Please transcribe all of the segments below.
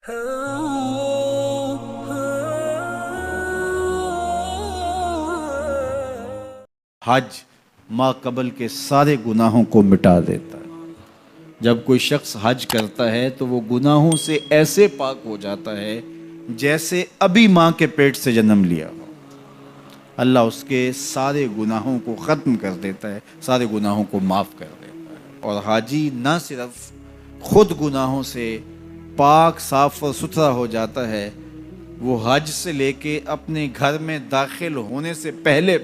حج ما قبل کے سارے گناہوں کو مٹا دیتا ہے۔ جب کوئی شخص حج کرتا ہے تو وہ گناہوں سے ایسے پاک ہو جاتا ہے جیسے ابھی ماں کے پیٹ سے جنم لیا ہو۔ اللہ اس کے سارے گناہوں کو ختم کر دیتا ہے، سارے گناہوں کو معاف کر دیتا ہے۔ اور حاجی نہ صرف خود گناہوں سے پاک صاف اور ستھرا ہو جاتا ہے، وہ حج سے لے کے اپنے گھر میں داخل ہونے سے پہلے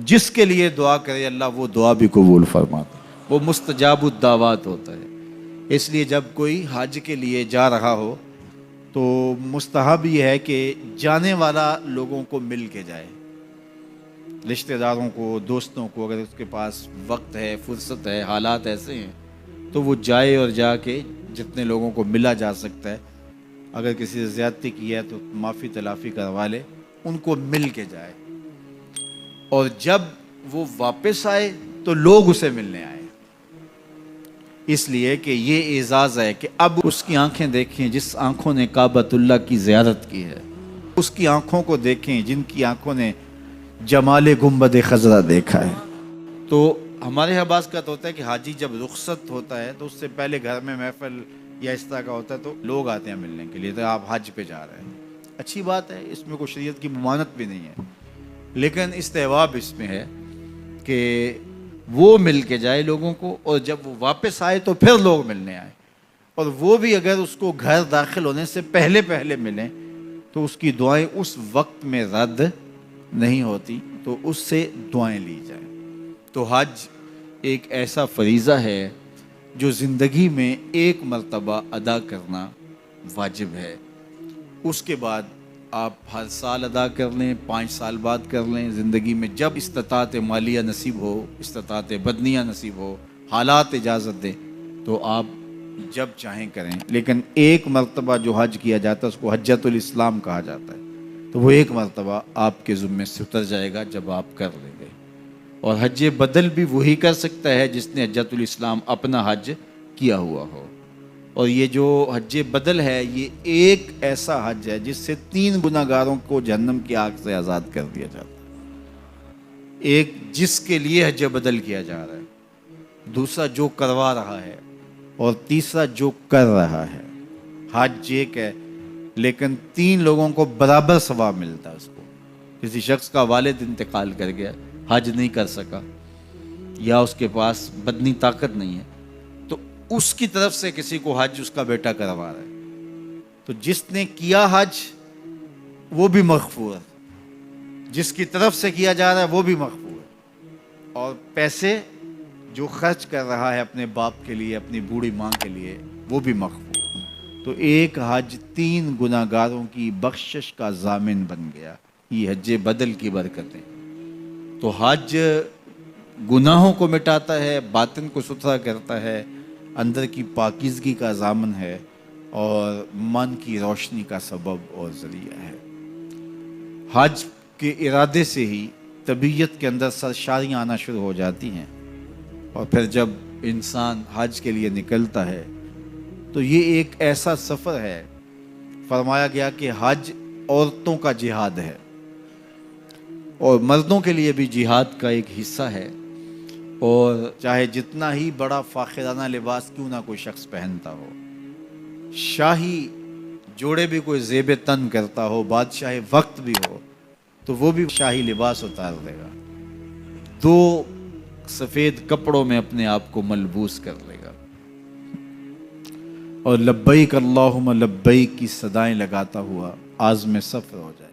جس کے لیے دعا کرے اللہ وہ دعا بھی قبول فرماتا ہے، وہ مستجاب الدعوات ہوتا ہے۔ اس لیے جب کوئی حج کے لیے جا رہا ہو تو مستحب یہ ہے کہ جانے والا لوگوں کو مل کے جائے، رشتہ داروں کو، دوستوں کو، اگر اس کے پاس وقت ہے، فرصت ہے، حالات ایسے ہیں تو وہ جائے اور جا کے جتنے لوگوں کو ملا جا سکتا ہے، اگر کسی سے زیادتی کی ہے تو معافی تلافی کروا لے، ان کو مل کے جائے۔ اور جب وہ واپس آئے تو لوگ اسے ملنے آئے، اس لیے کہ یہ اعزاز ہے کہ اب اس کی آنکھیں دیکھیں جس آنکھوں نے کعبۃ اللہ کی زیارت کی ہے، اس کی آنکھوں کو دیکھیں جن کی آنکھوں نے جمال گنبد خضرا دیکھا ہے۔ تو ہمارے یہاں بعض کا ہوتا ہے کہ حاجی جب رخصت ہوتا ہے تو اس سے پہلے گھر میں محفل یا اس طرح کا ہوتا ہے تو لوگ آتے ہیں ملنے کے لیے، تو آپ حج پہ جا رہے ہیں، اچھی بات ہے، اس میں کوئی شریعت کی ممانعت بھی نہیں ہے، لیکن استحباب اس میں ہے کہ وہ مل کے جائے لوگوں کو، اور جب وہ واپس آئے تو پھر لوگ ملنے آئے، اور وہ بھی اگر اس کو گھر داخل ہونے سے پہلے ملیں تو اس کی دعائیں اس وقت میں رد نہیں ہوتی، تو اس سے دعائیں لی جائیں۔ تو حج ایک ایسا فریضہ ہے جو زندگی میں ایک مرتبہ ادا کرنا واجب ہے، اس کے بعد آپ ہر سال ادا کر لیں، 5 سال بعد کر لیں، زندگی میں جب استطاعت مالیہ نصیب ہو، استطاعت بدنیہ نصیب ہو، حالات اجازت دیں تو آپ جب چاہیں کریں، لیکن ایک مرتبہ جو حج کیا جاتا ہے اس کو حجۃ الاسلام کہا جاتا ہے، تو وہ ایک مرتبہ آپ کے ذمے سے اتر جائے گا جب آپ کر لیں گے۔ اور حج بدل بھی وہی کر سکتا ہے جس نے حجۃ الاسلام اپنا حج کیا ہوا ہو، اور یہ جو حج بدل ہے یہ ایک ایسا حج ہے جس سے 3 گناہگاروں کو جہنم کی آگ سے آزاد کر دیا جاتا ہے۔ ایک جس کے لیے حج بدل کیا جا رہا ہے، دوسرا جو کروا رہا ہے، اور تیسرا جو کر رہا ہے۔ حج ایک ہے لیکن 3 لوگوں کو برابر ثواب ملتا ہے۔ اس کو کسی شخص کا والد انتقال کر گیا، حج نہیں کر سکا، یا اس کے پاس بدنی طاقت نہیں ہے، تو اس کی طرف سے کسی کو حج اس کا بیٹا کروا رہا ہے، تو جس نے کیا حج وہ بھی مغفور ہے، جس کی طرف سے کیا جا رہا ہے وہ بھی مغفور ہے، اور پیسے جو خرچ کر رہا ہے اپنے باپ کے لیے، اپنی بوڑھی ماں کے لیے، وہ بھی مغفور۔ تو ایک حج 3 گناہگاروں کی بخشش کا ضامن بن گیا، یہ حج بدل کی برکتیں۔ تو حج گناہوں کو مٹاتا ہے، باطن کو ستھرا کرتا ہے، اندر کی پاکیزگی کا ضامن ہے، اور من کی روشنی کا سبب اور ذریعہ ہے۔ حج کے ارادے سے ہی طبیعت کے اندر سرشاریاں آنا شروع ہو جاتی ہیں، اور پھر جب انسان حج کے لیے نکلتا ہے تو یہ ایک ایسا سفر ہے، فرمایا گیا کہ حج عورتوں کا جہاد ہے، اور مردوں کے لیے بھی جہاد کا ایک حصہ ہے، اور چاہے جتنا ہی بڑا فاخرانہ لباس کیوں نہ کوئی شخص پہنتا ہو، شاہی جوڑے بھی کوئی زیب تن کرتا ہو، بادشاہ وقت بھی ہو، تو وہ بھی شاہی لباس اتار دے گا، 2 سفید کپڑوں میں اپنے آپ کو ملبوس کر لے گا، اور لبیک اللہم لبیک کی صدائیں لگاتا ہوا عازم سفر ہو جائے۔